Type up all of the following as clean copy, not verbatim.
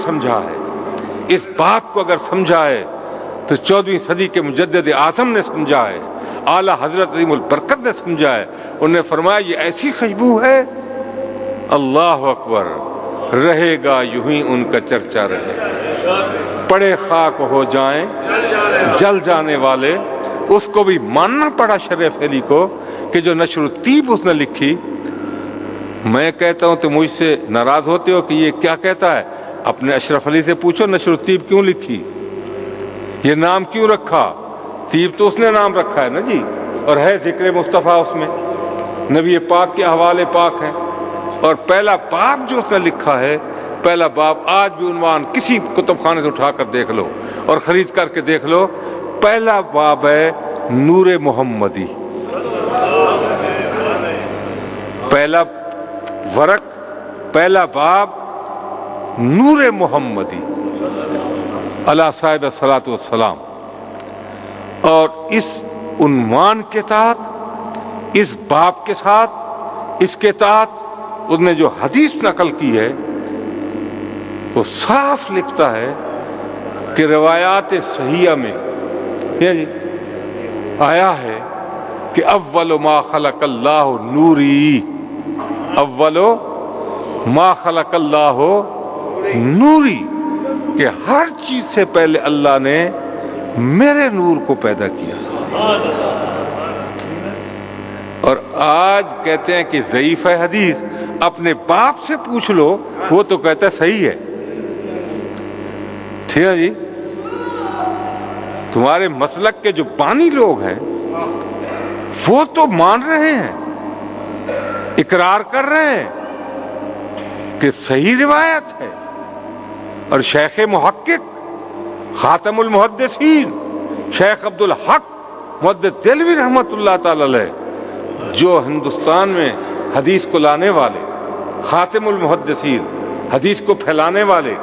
سمجھا ہے، اس بات کو اگر سمجھا ہے تو 14ویں صدی کے مجدد اعظم نے سمجھا ہے، اعلیٰ حضرت عظیم البرکت نے سمجھا ہے۔ انہوں نے فرمایا یہ ایسی خوشبو ہے، اللہ اکبر، رہے گا یوں ہی ان کا چرچا رہے، پڑے خاک ہو جائیں جل جانے والے۔ اس کو بھی ماننا پڑا شریف علی کو کہ جو نشر الطیب اس نے لکھی۔ میں کہتا ہوں تو مجھ سے ناراض ہوتے ہو کہ یہ کیا کہتا ہے، اپنے اشرف علی سے پوچھو نشر الطیب کیوں لکھی، یہ نام کیوں رکھا؟ طیب تو اس نے نام رکھا ہے نا جی، اور ہے ذکر مصطفیٰ اس میں، نبی پاک کے حوالے پاک ہیں۔ اور پہلا باب جو اس نے لکھا ہے، پہلا باب آج بھی عنوان کسی کتب خانے سے اٹھا کر دیکھ لو اور خرید کر کے دیکھ لو، پہلا باب ہے نور محمدی، پہلا ورق، پہلا باب نور محمدی علی صاحب الصلاۃ والسلام۔ اور اس عنوان کے تحت، اس باب کے ساتھ، اس کے تحت اس نے جو حدیث نقل کی ہے وہ صاف لکھتا ہے کہ روایات صحیحہ میں جی آیا ہے کہ اول ما خلق اللہ نوری، اول ما خلق اللہ نوری، کہ ہر چیز سے پہلے اللہ نے میرے نور کو پیدا کیا۔ اور آج کہتے ہیں کہ ضعیف ہے حدیث، اپنے باپ سے پوچھ لو وہ تو کہتا ہے صحیح ہے۔ ٹھیک ہے جی، تمہارے مسلک کے جو بانی لوگ ہیں وہ تو مان رہے ہیں، اقرار کر رہے ہیں کہ صحیح روایت ہے، اور شیخ محقق خاتم المحدثین شیخ عبدالحق محدث دہلوی رحمۃ اللہ تعالی علیہ، جو ہندوستان میں حدیث کو لانے والے، خاتم المحدثین، حدیث کو پھیلانے والے،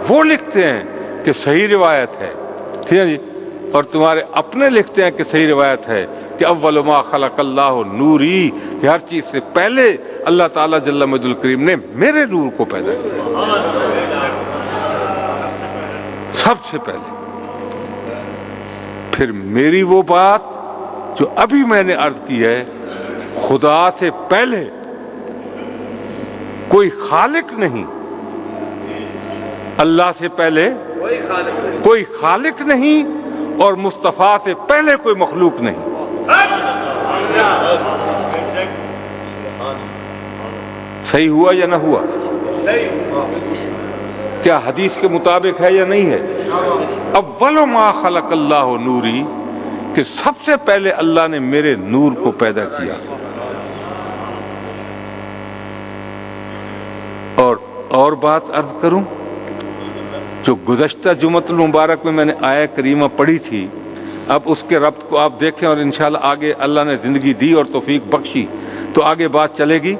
وہ لکھتے ہیں کہ صحیح روایت ہے۔ ٹھیک ہے جی، اور تمہارے اپنے لکھتے ہیں کہ صحیح روایت ہے کہ اول ما خلق اللہ نوری، کہ ہر چیز سے پہلے اللہ تعالیٰ جل مجد الکریم نے میرے نور کو پیدا کیا، سب سے پہلے۔ پھر میری وہ بات جو ابھی میں نے عرض کی ہے، خدا سے پہلے کوئی خالق نہیں، اللہ سے پہلے کوئی خالق نہیں، اور مصطفیٰ سے پہلے کوئی مخلوق نہیں۔ صحیح ہوا یا نہ ہوا؟ کیا حدیث کے مطابق ہے یا نہیں ہے؟ اول ما خلق اللہ نوری، کہ سب سے پہلے اللہ نے میرے نور کو پیدا کیا۔ اور بات عرض کروں، جو گزشتہ جمعۃ المبارک میں نے آیہ کریمہ پڑھی تھی، اب اس کے ربط کو آپ دیکھیں، اور انشاءاللہ آگے اللہ نے زندگی دی اور توفیق بخشی تو آگے بات چلے گی۔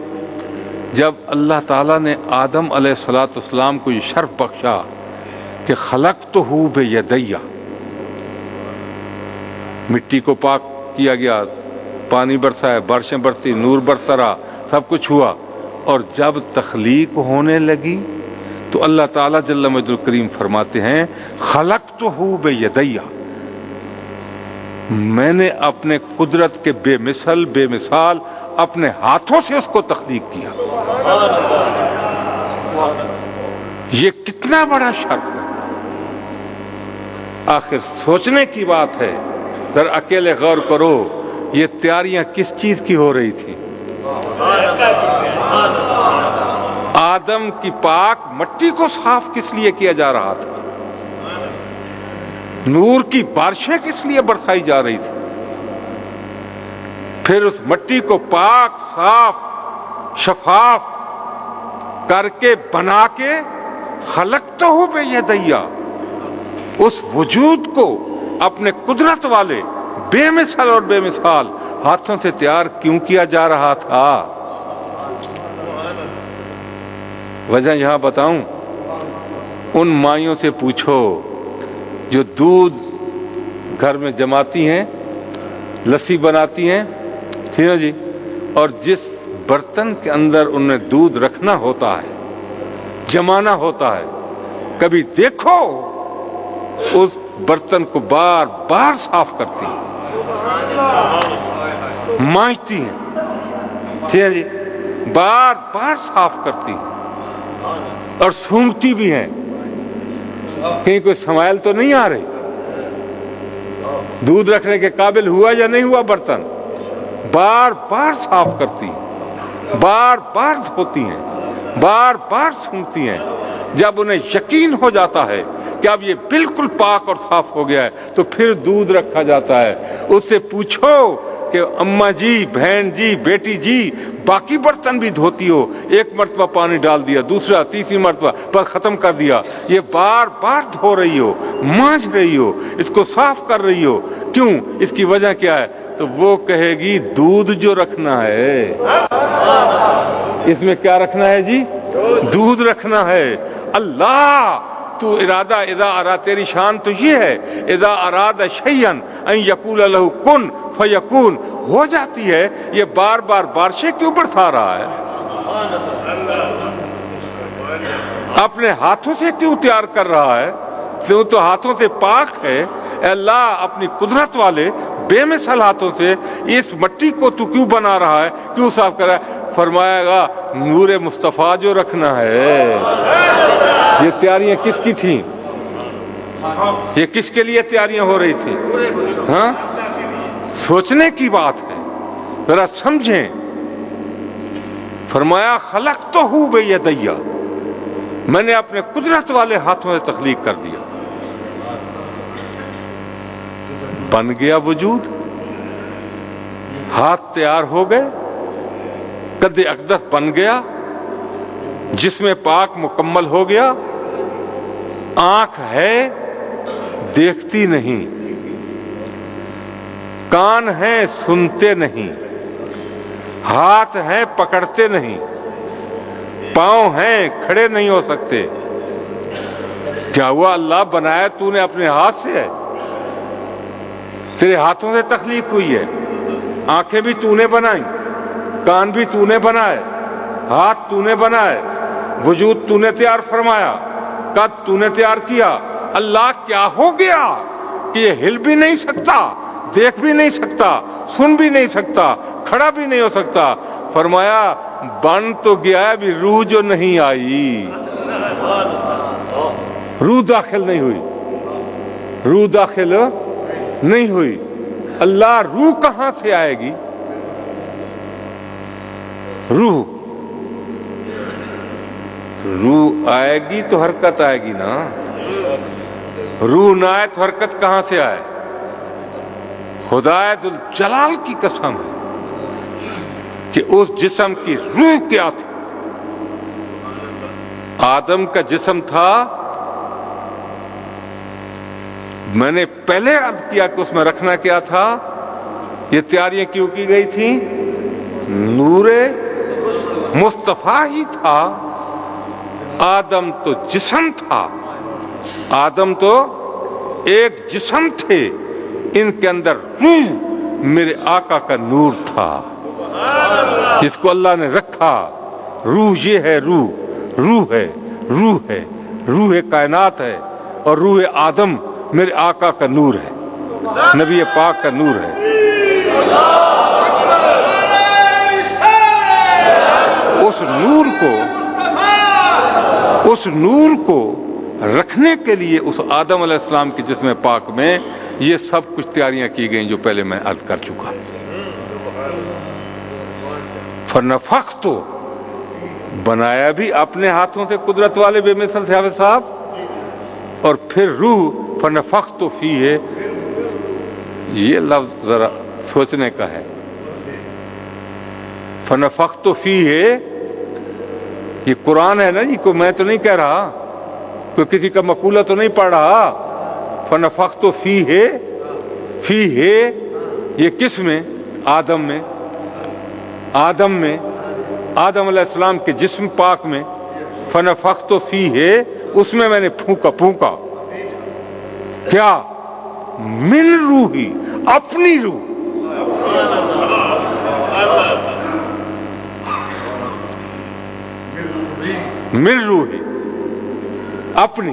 جب اللہ تعالیٰ نے آدم علیہ الصلوۃ والسلام کو یہ شرف بخشا کہ خلقتہ بیدی، مٹی کو پاک کیا گیا، پانی برسا ہے، بارشیں برسی، نور برسا رہا، سب کچھ ہوا، اور جب تخلیق ہونے لگی تو اللہ تعالیٰ جل مجد الکریم فرماتے ہیں خلقتہ بیدی، میں نے اپنے قدرت کے بے مثل بے مثال اپنے ہاتھوں سے اس کو تخلیق کیا۔ یہ کتنا بڑا شرف ہے، آخر سوچنے کی بات ہے، ذرا اکیلے غور کرو یہ تیاریاں کس چیز کی ہو رہی تھی؟ آدم کی پاک مٹی کو صاف کس لیے کیا جا رہا تھا؟ نور کی بارشیں کس لیے برسائی جا رہی تھی؟ پھر اس مٹی کو پاک صاف شفاف کر کے بنا کے خلقتہ بیدی، اس وجود کو اپنے قدرت والے بے مثل اور بے مثال ہاتھوں سے تیار کیوں کیا جا رہا تھا؟ وجہ یہاں بتاؤں، ان مائیوں سے پوچھو جو دودھ گھر میں جماتی ہیں، لسی بناتی ہیں، ٹھیک ہے جی، اور جس برتن کے اندر انہیں دودھ رکھنا ہوتا ہے، جمانا ہوتا ہے، کبھی دیکھو اس برتن کو بار بار صاف کرتی ہیں، مانجتی ہیں، ٹھیک ہے جی، بار بار صاف کرتی ہیں اور سونگتی بھی ہیں، کہیں کوئی سمائل تو نہیں آ رہی، دودھ رکھنے کے قابل ہوا یا نہیں ہوا برتن، بار بار صاف کرتی ہیں، بار بار دھوتی ہیں، بار بار سونگتی ہیں۔ جب انہیں یقین ہو جاتا ہے کہ اب یہ بالکل پاک اور صاف ہو گیا ہے تو پھر دودھ رکھا جاتا ہے۔ اس سے پوچھو کہ اماں جی، بہن جی، بیٹی جی، باقی برتن بھی دھوتی ہو، ایک مرتبہ پانی ڈال دیا، دوسرا تیسری مرتبہ بس ختم کر دیا، یہ بار بار دھو رہی ہو، مانج رہی ہو، اس کو صاف کر رہی ہو، کیوں؟ اس کی وجہ کیا ہے؟ تو وہ کہے گی دودھ جو رکھنا ہے، اس میں کیا رکھنا ہے جی؟ دودھ رکھنا ہے۔ اللہ تو ارادہ اذا اراد، تیری شان تو یہ ہے اذا اراد شیئا ان یقول له کن فیکون، ہو جاتی ہے۔ یہ بار بار بارشیں کیوں برسا رہا ہے؟ اپنے ہاتھوں سے کیوں تیار کر رہا ہے؟ کیوں تو ہاتھوں سے پاک ہے۔ اے اللہ اپنی قدرت والے بے مثل ہاتھوں سے اس مٹی کو تو کیوں بنا رہا ہے، کیوں صاف کر رہا ہے؟ فرمائے گا نور مصطفیٰ جو رکھنا ہے۔ یہ تیاریاں کس کی تھیں؟ یہ کس کے لیے تیاریاں ہو رہی تھیں؟ ہاں، سوچنے کی بات ہے، ذرا سمجھیں۔ فرمایا خلقتہ بیدیا، میں نے اپنے قدرت والے ہاتھوں سے تخلیق کر دیا، بن گیا وجود، ہاتھ تیار ہو گئے، قد اقدس بن گیا، جسم پاک مکمل ہو گیا، آنکھ ہے دیکھتی نہیں، کان ہیں سنتے نہیں، ہاتھ ہیں پکڑتے نہیں، پاؤں ہیں کھڑے نہیں ہو سکتے۔ کیا ہوا؟ اللہ بنایا تو نے اپنے ہاتھ سے ہے، تیرے ہاتھوں سے تخلیق ہوئی ہے، آنکھیں بھی تو نے بنائی، کان بھی تو نے بنائے، ہاتھ تو نے بنائے، وجود تو نے تیار فرمایا، قد تو نے تیار کیا۔ اللہ کیا ہو گیا کہ یہ ہل بھی نہیں سکتا، دیکھ بھی نہیں سکتا، سن بھی نہیں سکتا، کھڑا بھی نہیں ہو سکتا؟ فرمایا بن تو گیا ہے، ابھی روح جو نہیں آئی، روح داخل نہیں ہوئی، روح داخل نہیں ہوئی۔ اللہ روح کہاں سے آئے گی؟ روح آئے گی تو حرکت آئے گی نا، روح نہ آئے تو حرکت کہاں سے آئے؟ خدا ذوالجلال کی قسم ہے کہ اس جسم کی روح کیا تھی؟ آدم کا جسم تھا، میں نے پہلے عرض کیا کہ اس میں رکھنا کیا تھا؟ یہ تیاریاں کیوں کی گئی تھیں؟ نور مصطفیٰ ہی تھا۔ آدم تو جسم تھا، آدم تو ایک جسم تھے، ان کے اندر روح میرے آقا کا نور تھا، جس کو اللہ نے رکھا۔ روح یہ ہے، روح ہے، روح ہے، روح کائنات ہے، اور روح آدم میرے آقا کا نور ہے، نبی پاک کا نور ہے۔ اس نور کو رکھنے کے لیے اس آدم علیہ السلام کے جسم پاک میں یہ سب کچھ تیاریاں کی گئیں جو پہلے میں عرض کر چکا۔ فنفخت تو بنایا بھی اپنے ہاتھوں سے قدرت والے بے مثل سے حافظ صاحب، اور پھر روح فنفخت فیہ، یہ لفظ ذرا سوچنے کا ہے۔ فنفخت فیہ یہ قرآن ہے نا جی، کوئی میں تو نہیں کہہ رہا، کوئی کسی کا مقولہ تو نہیں پڑھ رہا۔ فنفخت فیہ، فیہ یہ کس میں؟ آدم میں، آدم علیہ السلام کے جسم پاک میں۔ فنفخت فیہ، اس میں میں نے پھونکا، کیا؟ من روحی، اپنی روح، من روحی، اپنی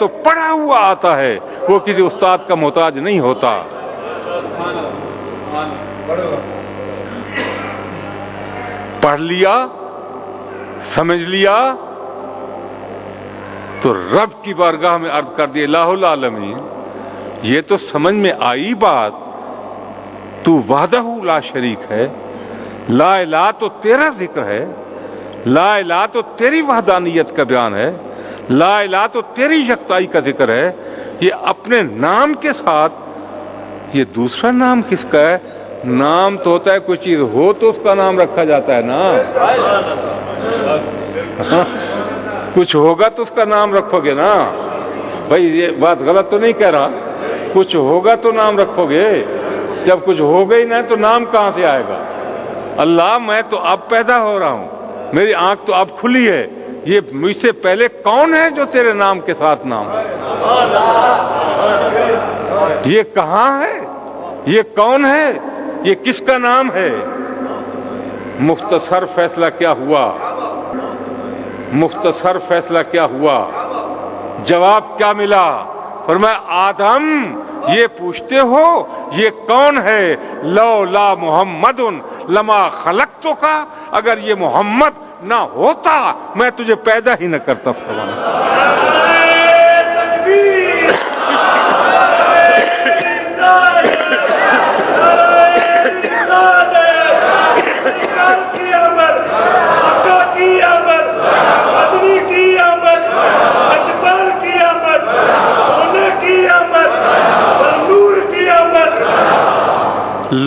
تو پڑھا ہوا آتا ہے، وہ کسی استاد کا محتاج نہیں ہوتا۔ پڑھ لیا، سمجھ لیا تو رب کی بارگاہ میں عرض کر دیا الہ العالمین یہ تو سمجھ میں آئی بات، تو وحدہ لا شریک ہے، لا الہ تو تیرا ذکر ہے، لا الہ تو تیری وحدانیت کا بیان ہے، لا الہ تو تیری یکتائی کا ذکر ہے، یہ اپنے نام کے ساتھ یہ دوسرا نام کس کا ہے؟ نام تو ہوتا ہے کوئی چیز ہو تو اس کا نام رکھا جاتا ہے نا، کچھ ہوگا تو اس کا نام رکھو گے نا بھائی، یہ بات غلط تو نہیں کہہ رہا، کچھ ہوگا تو نام رکھو گے، جب کچھ ہوگا ہی نہیں تو نام کہاں سے آئے گا؟ اللہ میں تو اب پیدا ہو رہا ہوں، میری آنکھ تو اب کھلی ہے، یہ مجھ سے پہلے کون ہے جو تیرے نام کے ساتھ نام ہے؟ یہ کہاں ہے؟ یہ کون ہے؟ یہ کس کا نام ہے؟ مختصر فیصلہ کیا ہوا؟ مختصر فیصلہ کیا ہوا؟ جواب کیا ملا؟ فرمایا آدم یہ پوچھتے ہو یہ کون ہے؟ لولا محمد لما خلقتک، اگر یہ محمد نہ ہوتا میں تجھے پیدا ہی نہ کرتا۔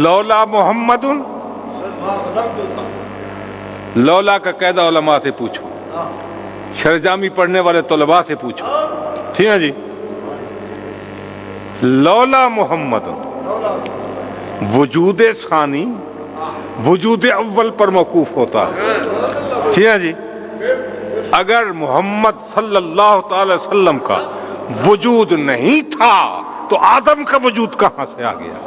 لولا محمد، لولا کا قاعدہ علماء سے پوچھو، شرجامی پڑھنے والے طلباء سے پوچھو، ٹھیک ہے جی؟ لولا محمد وجود ثانی وجود اول پر موقوف ہوتا ہے، ٹھیک ہے جی؟ اگر محمد صلی اللہ تعالی وسلم کا وجود نہیں تھا تو آدم کا وجود کہاں سے آ گیا؟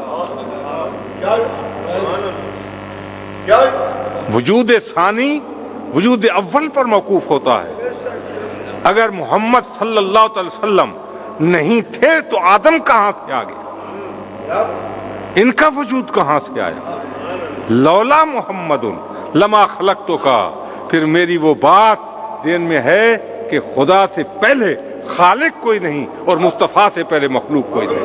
وجود ثانی وجود اول پر موقوف ہوتا ہے، اگر محمد صلی اللہ علیہ وسلم نہیں تھے تو آدم کہاں سے آ گیا؟ ان کا وجود کہاں سے آیا؟ لولا محمد لما خلقتک، پھر میری وہ بات دین میں ہے کہ خدا سے پہلے خالق کوئی نہیں اور مصطفیٰ سے پہلے مخلوق کوئی نہیں۔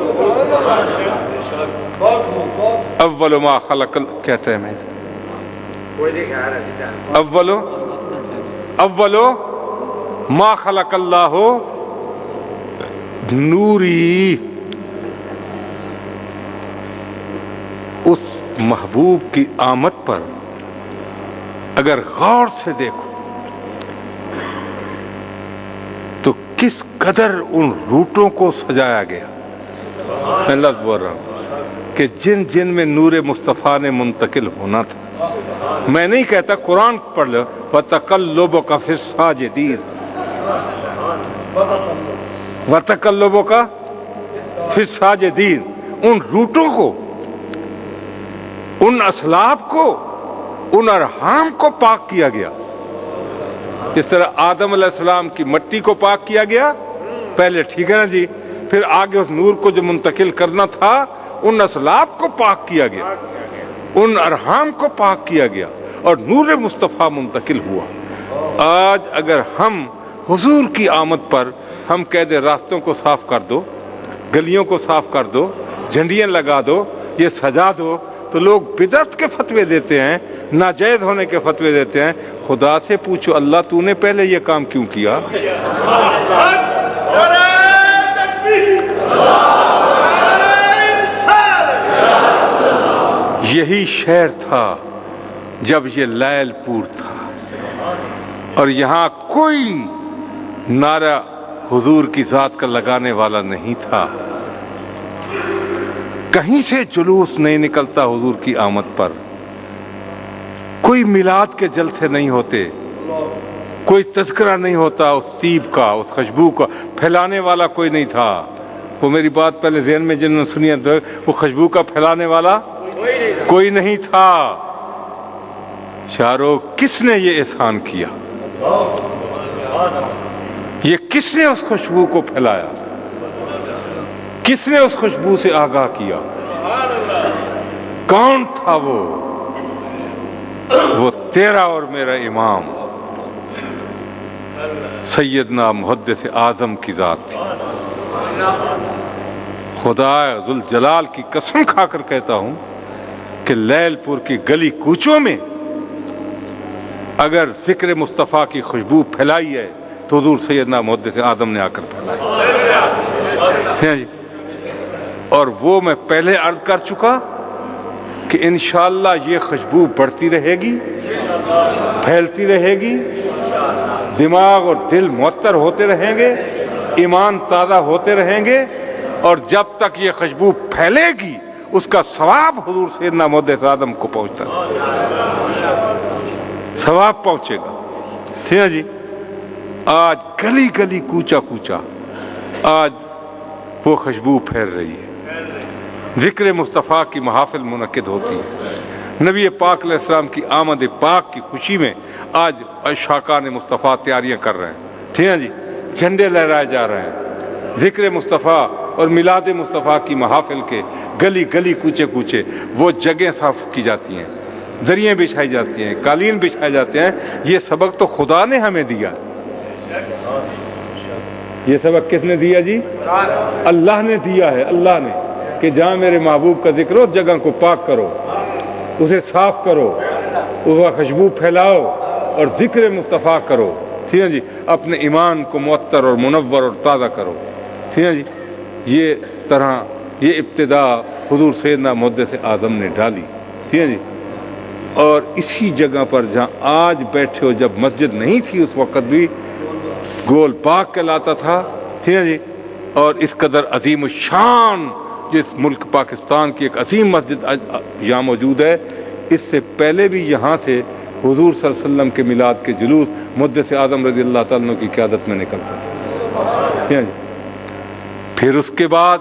اول ما خلق کہتے ہیں، اولو ما خلق اللہ نوری، اس محبوب کی آمد پر اگر غور سے دیکھو تو کس قدر ان روٹوں کو سجایا گیا۔ میں لفظ بول رہا ہوں کہ جن جن میں نور مصطفیٰ نے منتقل ہونا تھا، میں نہیں کہتا قرآن پڑھ لو وَتَقَلُّبُكَ فِي السَّاجِدِينَ، وَتَقَلُّبُكَ فِي السَّاجِدِينَ، ان روٹوں کو، ان اسلاب کو، ان ارحام کو پاک کیا گیا، اس طرح آدم علیہ السلام کی مٹی کو پاک کیا گیا پہلے، ٹھیک ہے نا جی؟ پھر آگے اس نور کو جو منتقل کرنا تھا ان اسلاب کو پاک کیا گیا، ان ارحام کو پاک کیا گیا اور نور مصطفیٰ منتقل ہوا۔ آج اگر ہم حضور کی آمد پر ہم کہہ دیں راستوں کو صاف کر دو، گلیوں کو صاف کر دو، جھنڈیاں لگا دو، یہ سجا دو، تو لوگ بدعت کے فتوے دیتے ہیں، ناجائز ہونے کے فتوے دیتے ہیں۔ خدا سے پوچھو اللہ تو نے پہلے یہ کام کیوں کیا؟ یہی شہر تھا جب یہ لیل پور تھا اور یہاں کوئی نعرہ حضور کی ذات کا لگانے والا نہیں تھا، کہیں سے جلوس نہیں نکلتا حضور کی آمد پر، کوئی میلاد کے جلسے نہیں ہوتے، کوئی تذکرہ نہیں ہوتا اس طیب کا، اس خوشبو کا پھیلانے والا کوئی نہیں تھا۔ وہ میری بات پہلے ذہن میں جنہوں نے سنی ہے، وہ خوشبو کا پھیلانے والا کوئی نہیں تھا۔ شارو کس نے یہ احسان کیا؟ یہ کس نے اس خوشبو کو پھیلایا؟ کس نے اس خوشبو سے آگاہ کیا؟ کون تھا وہ تیرا اور میرا امام سیدنا محدث اعظم کی ذات تھی۔ خدا ذوالجلال کی قسم کھا کر کہتا ہوں کہ لیل پور کی گلی کوچوں میں اگر ذکر مصطفیٰ کی خوشبو پھیلائی ہے تو حضور سیدنا محدث اعظم نے آ کر پھیلائی۔ اور وہ میں پہلے عرض کر چکا کہ انشاءاللہ یہ خوشبو بڑھتی رہے گی، پھیلتی رہے گی، دماغ اور دل معطر ہوتے رہیں گے، ایمان تازہ ہوتے رہیں گے، اور جب تک یہ خوشبو پھیلے گی اس کا ثواب حضور سیدنا محدث اعظم کو پہنچتا ہے، ثواب پہنچے گا۔ ٹھیک ہے جی۔ آج گلی گلی کوچا کوچا آج وہ خوشبو پھیل رہی ہے، ذکر مصطفیٰ کی محافل منعقد ہوتی ہے، نبی پاک علیہ السلام کی آمد پاک کی خوشی میں آج اشاقان مصطفیٰ تیاریاں کر رہے ہیں۔ ٹھیک ہے جی۔ جھنڈے لہرائے جا رہے ہیں، ذکر مصطفیٰ اور میلاد مصطفیٰ کی محافل کے گلی گلی کوچے کوچے وہ جگہیں صاف کی جاتی ہیں، ذریعے بچھائی جاتی ہیں، قالین بچھائے جاتے ہیں۔ یہ سبق تو خدا نے ہمیں دیا۔ یہ سبق کس نے دیا جی؟ اللہ نے دیا ہے، اللہ نے، کہ جہاں میرے محبوب کا ذکر ہو جگہ کو پاک کرو، اسے صاف کرو، وہ خوشبو پھیلاؤ اور ذکر مصطفیٰ کرو۔ ٹھیک ہے جی۔ اپنے ایمان کو معطر اور منور اور تازہ کرو۔ ٹھیک ہے جی۔ یہ طرح یہ ابتدا حضور سیدنا محدث اعظم نے ڈالی۔ ٹھیک ہے جی۔ اور اسی جگہ پر جہاں آج بیٹھے ہو، جب مسجد نہیں تھی اس وقت بھی گول پاک کہلاتا تھا۔ ٹھیک ہے جی۔ اور اس قدر عظیم الشان جس ملک پاکستان کی ایک عظیم مسجد یہاں موجود ہے، اس سے پہلے بھی یہاں سے حضور صلی اللہ علیہ وسلم کے میلاد کے جلوس محدث اعظم رضی اللہ تعالیٰ عنہ کی قیادت میں نکلتا تھا۔ ٹھیک ہے جی۔ پھر اس کے بعد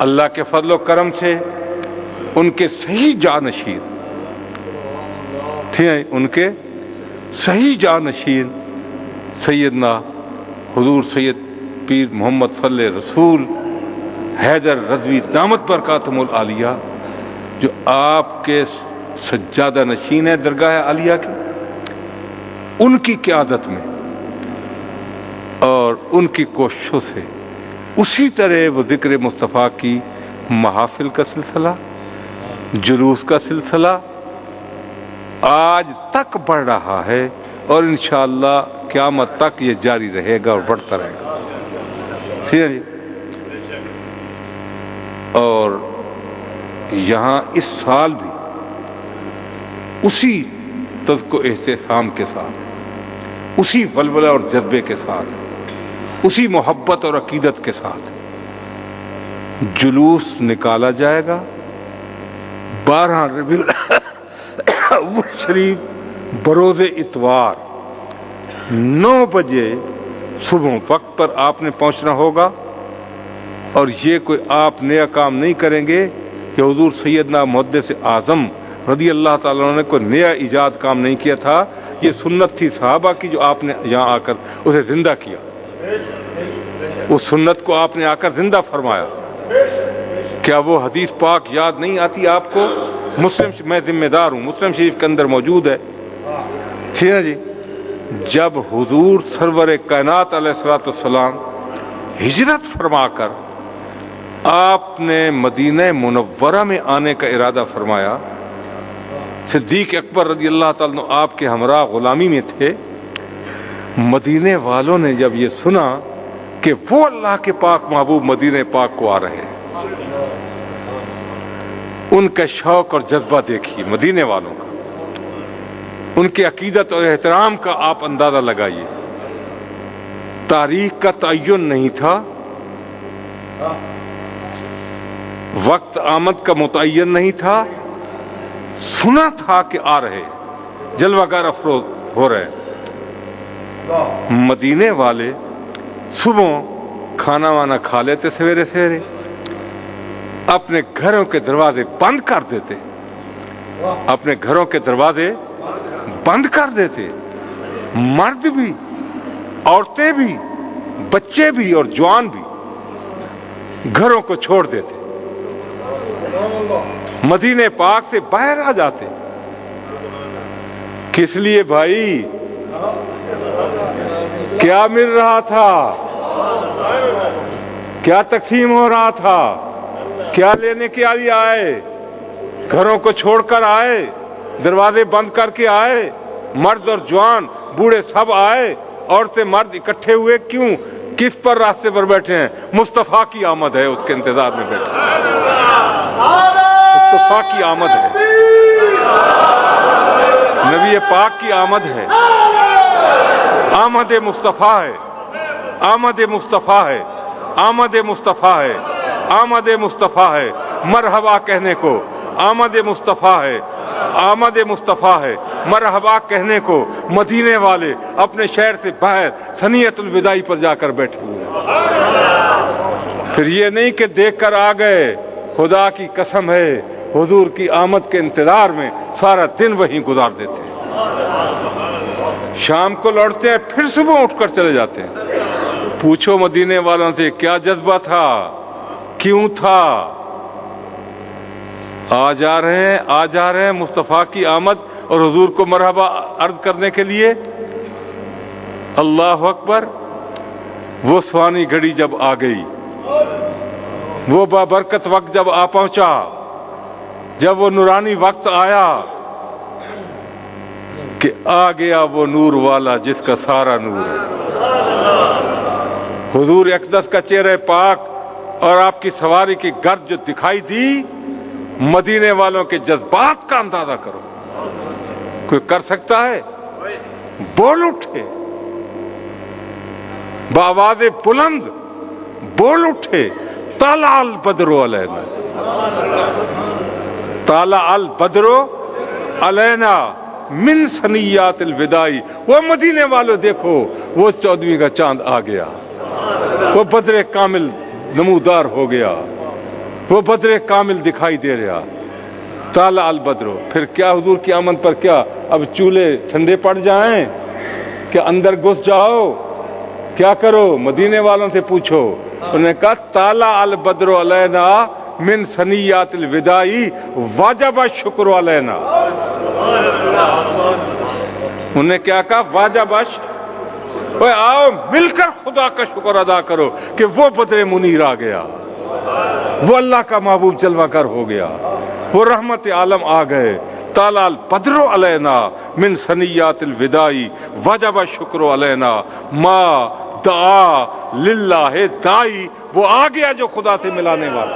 اللہ کے فضل و کرم سے ان کے صحیح جانشین، ٹھیک ہے، ان کے صحیح جانشین سیدنا حضور سید پیر محمد صلی رسول حیدر رضوی دامت برکاتہم العالیہ، جو آپ کے سجادہ نشین ہے درگاہ عالیہ کی، ان کی قیادت میں اور ان کی کوششوں سے اسی طرح وہ ذکر مصطفیٰ کی محافل کا سلسلہ، جلوس کا سلسلہ آج تک بڑھ رہا ہے، اور انشاءاللہ قیامت تک یہ جاری رہے گا اور بڑھتا رہے گا۔ ٹھیک ہے جی۔ اور یہاں اس سال بھی اسی تذکر و احترام کے ساتھ، اسی ولولہ اور جذبے کے ساتھ، اسی محبت اور عقیدت کے ساتھ جلوس نکالا جائے گا 12 ربیع الاول شریف بروز اتوار 9 بجے صبح وقت پر آپ نے پہنچنا ہوگا۔ اور یہ کوئی آپ نیا کام نہیں کریں گے کہ حضور سیدنا محدث اعظم رضی اللہ تعالیٰ عنہ نے کوئی نیا ایجاد کام نہیں کیا تھا، یہ سنت تھی صحابہ کی جو آپ نے یہاں آ کر اسے زندہ کیا، اس سنت کو آپ نے آ کر زندہ فرمایا۔ کیا وہ حدیث پاک یاد نہیں آتی آپ کو؟ مسلم، میں ذمہ دار ہوں، مسلم شریف کے اندر موجود ہے۔ ٹھیک ہے جی۔ جب حضور سرور کائنات علیہ الصلوۃ والسلام ہجرت فرما کر آپ نے مدینہ منورہ میں آنے کا ارادہ فرمایا، صدیق اکبر رضی اللہ تعالیٰ عنہ آپ کے ہمراہ غلامی میں تھے، مدینے والوں نے جب یہ سنا کہ وہ اللہ کے پاک محبوب مدینہ پاک کو آ رہے ہیں، ان کا شوق اور جذبہ دیکھیے مدینے والوں کا، ان کی عقیدت اور احترام کا آپ اندازہ لگائیے۔ تاریخ کا تعین نہیں تھا، وقت آمد کا متعین نہیں تھا، سنا تھا کہ آ رہے، جلوہ گر افروز ہو رہے۔ مدینے والے صبح کھانا وانا کھا لیتے سویرے سویرے، اپنے گھروں کے دروازے بند کر دیتے، اپنے گھروں کے دروازے بند کر دیتے، مرد بھی عورتیں بھی، بچے بھی اور جوان بھی گھروں کو چھوڑ دیتے، مدینے پاک سے باہر آ جاتے۔ کس لیے بھائی؟ کیا مل رہا تھا؟ کیا تقسیم ہو رہا تھا؟ کیا لینے کے لیے آئے؟ گھروں کو چھوڑ کر آئے، دروازے بند کر کے آئے، مرد اور جوان بوڑھے سب آئے، عورتیں مرد اکٹھے ہوئے، کیوں؟ کس پر راستے پر بیٹھے ہیں؟ مصطفیٰ کی آمد ہے، اس کے انتظار میں بیٹھے ہیں۔ مصطفیٰ کی آمد ہے، نبی پاک کی آمد ہے، آمد مصطفیٰ ہے، آمد مصطفیٰ ہے، آمد مصطفیٰ ہے، آمد مصطفیٰ ہے، مرحبا کہنے کو آمد مصطفیٰ ہے، آمد مصطفیٰ ہے، مرحبا کہنے کو مدینے والے اپنے شہر سے باہر ثنیۃ الوداع پر جا کر بیٹھے ہوئے۔ پھر یہ نہیں کہ دیکھ کر آ گئے، خدا کی قسم ہے حضور کی آمد کے انتظار میں سارا دن وہیں گزار دیتے ہیں، شام کو لوٹتے ہیں، پھر صبح اٹھ کر چلے جاتے ہیں۔ پوچھو مدینے والوں سے کیا جذبہ تھا، کیوں تھا؟ آ جا رہے ہیں مصطفیٰ کی آمد اور حضور کو مرحبا عرض کرنے کے لیے۔ اللہ اکبر۔ وہ سوانی گھڑی جب آ گئی، وہ بابرکت وقت جب آ پہنچا، جب وہ نورانی وقت آیا کہ آ گیا وہ نور والا جس کا سارا نور ہے۔ حضور اقدس کا چہرہ پاک اور آپ کی سواری کی گرد جو دکھائی دی، مدینے والوں کے جذبات کا اندازہ کرو۔ کوئی کر سکتا ہے؟ بول اٹھے، بآواز بلند بول اٹھے، طلع البدر علینا، طلع البدر علینا من ثنیات الوداع۔ وہ مدینے والوں دیکھو، وہ 14ویں کا چاند آ گیا، وہ بدر کامل نمودار ہو گیا، وہ بدر کامل دکھائی دے رہا، طلع البدر۔ پھر کیا حضور کی آمد پر کیا اب چولہے ٹھنڈے پڑ جائیں؟ کہ اندر گھس جاؤ؟ کیا کرو؟ مدینے والوں سے پوچھو۔ انہوں نے کہا طلع البدر علینا من ثنیات الوداع واجب الشکر علینا۔ انہوں نے کیا کہا؟ واجب الشکر۔ آؤ مل کر خدا کا شکر ادا کرو کہ وہ بدر منیر آ گیا، وہ اللہ کا محبوب جلوہ گر ہو گیا، وہ رحمت عالم آ گئے۔ طلع البدر علینا من ثنیات الوداع وجب الشکر علینا ما دعا للہ داعی۔ وہ آ گیا جو خدا سے ملانے والا،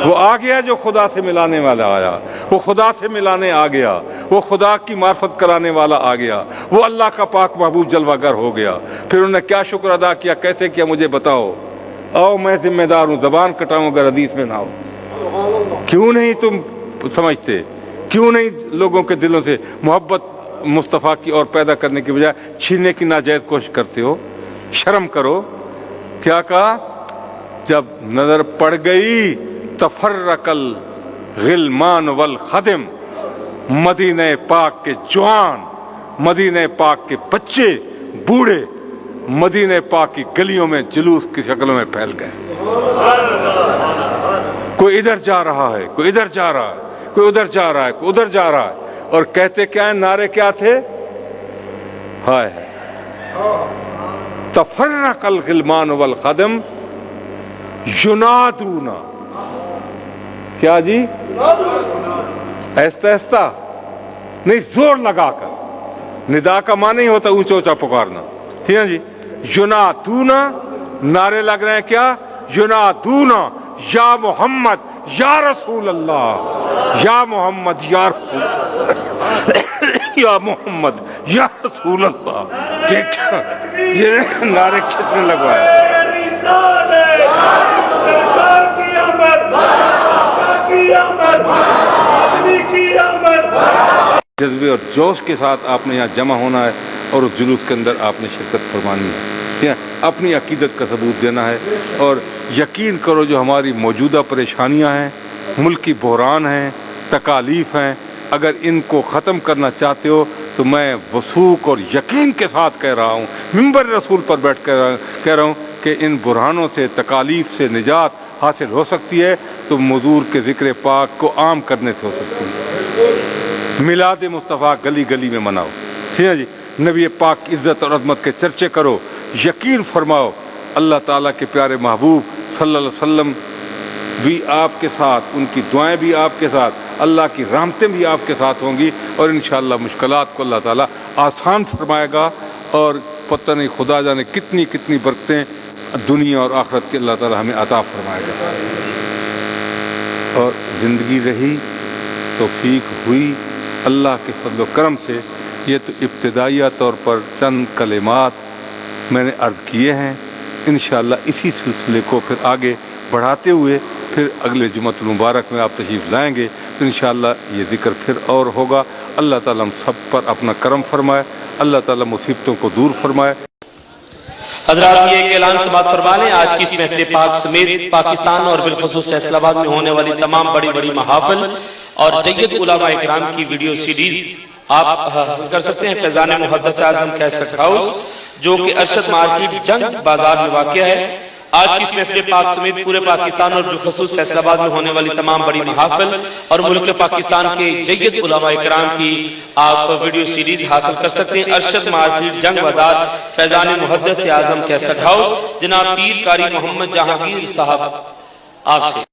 وہ آ گیا جو خدا سے ملانے والا آیا، وہ خدا سے ملانے آ گیا، وہ خدا کی معرفت کرانے والا آ گیا، وہ اللہ کا پاک محبوب جلوہ گر ہو گیا۔ پھر انہوں نے کیا شکر ادا کیا، کیسے کیا؟ مجھے بتاؤ۔ آؤ میں ذمہ دار ہوں، زبان کٹاؤں اگر حدیث میں نہ ہو۔ کیوں نہیں تم سمجھتے؟ کیوں نہیں لوگوں کے دلوں سے محبت مصطفیٰ کی اور پیدا کرنے کی بجائے چھیننے کی ناجائز کوشش کرتے ہو؟ شرم کرو۔ کیا کہا؟ جب نظر پڑ گئی تفرق الغلمان والخدم، مدینہ پاک کے جوان، مدینہ پاک کے بچے، بوڑھے مدینہ پاک کی گلیوں میں جلوس کی شکلوں میں پھیل گئے۔ کوئی ادھر جا رہا ہے، کوئی ادھر جا رہا ہے، کوئی ادھر جا رہا ہے، کوئی ادھر جا رہا ہے، اور کہتے کیا ہیں؟ نعرے کیا تھے؟ ہائے تفرق الغلمان والخدم ینادون، کیا جی؟ ایستا ایستا نہیں، زور لگا کر۔ ندا کا معنی نہیں ہوتا اونچا اونچا پکارنا، ٹھیک ہے جی؟ ینادون، نعرے لگ رہے ہیں کیا؟ ینادون یا محمد یا رسول اللہ، یا محمد یا رسول یا محمد یا رسول اللہ۔ یہ نعرے کتنے لگوائے؟ جذبے اور جوش کے ساتھ آپ نے یہاں جمع ہونا ہے اور اس جلوس کے اندر آپ نے شرکت فرمانی ہے، ٹھیک ہے؟ اپنی عقیدت کا ثبوت دینا ہے، اور یقین کرو جو ہماری موجودہ پریشانیاں ہیں، ملکی بحران ہیں، تکالیف ہیں، اگر ان کو ختم کرنا چاہتے ہو تو تو میں وثوق اور یقین کے ساتھ کہہ رہا ہوں، منبر رسول پر بیٹھ کر کہہ رہا ہوں کہ ان برہانوں سے، تکالیف سے نجات حاصل ہو سکتی ہے تو حضور کے ذکر پاک کو عام کرنے سے ہو سکتی ہے۔ میلاد مصطفیٰ گلی گلی میں مناؤ، ٹھیک ہے جی، نبی پاک کی عزت اور عظمت کے چرچے کرو، یقین فرماؤ اللہ تعالیٰ کے پیارے محبوب صلی اللہ علیہ وسلم بھی آپ کے ساتھ، ان کی دعائیں بھی آپ کے ساتھ، اللہ کی رحمتیں بھی آپ کے ساتھ ہوں گی، اور انشاءاللہ مشکلات کو اللہ تعالیٰ آسان فرمائے گا، اور پتہ نہیں خدا جانے کتنی کتنی برکتیں دنیا اور آخرت کی اللہ تعالیٰ ہمیں عطا فرمائے گا۔ اور زندگی رہی، توفیق ہوئی اللہ کے فضل و کرم سے۔ یہ تو ابتدائیہ طور پر چند کلمات میں نے عرض کیے ہیں، انشاءاللہ اسی سلسلے کو پھر آگے بڑھاتے ہوئے پھر اگلے جمعۃ المبارک میں آپ تشریف لائیں گے تو انشاءاللہ یہ ذکر پھر اور ہوگا۔ اللہ تعالیٰ ہم سب پر اپنا کرم فرمائے، اللہ تعالیٰ مصیبتوں کو دور فرمائے۔ حضرات یہ ایک اعلان سماعت فرما لیں، آج کی اس محفل پاک سمیت پاکستان اور بالخصوص فیصل آباد میں ہونے والی تمام بڑی بڑی محافل اور جید علماء اکرام کی ویڈیو سیریز آپ حاصل کر سکتے ہیں فیضان محدث اعظم کیسٹ ہاؤس، جو کہ ارشد مارکیٹ جنگ بازار میں واقع ہے۔ آج کی اس محفل پاک سمیت پورے پاکستان اور بالخصوص فیصل آباد میں ہونے والی تمام بڑی محافل اور ملک پاکستان کے جید علماء اکرام کی آپ ویڈیو سیریز حاصل کر سکتے ہیں۔ ارشد مارکیٹ جنگ بازار، فیضان محدث اعظم کیسٹ ہاؤس، جناب پیر قاری محمد جہانگیر صاحب آپ سے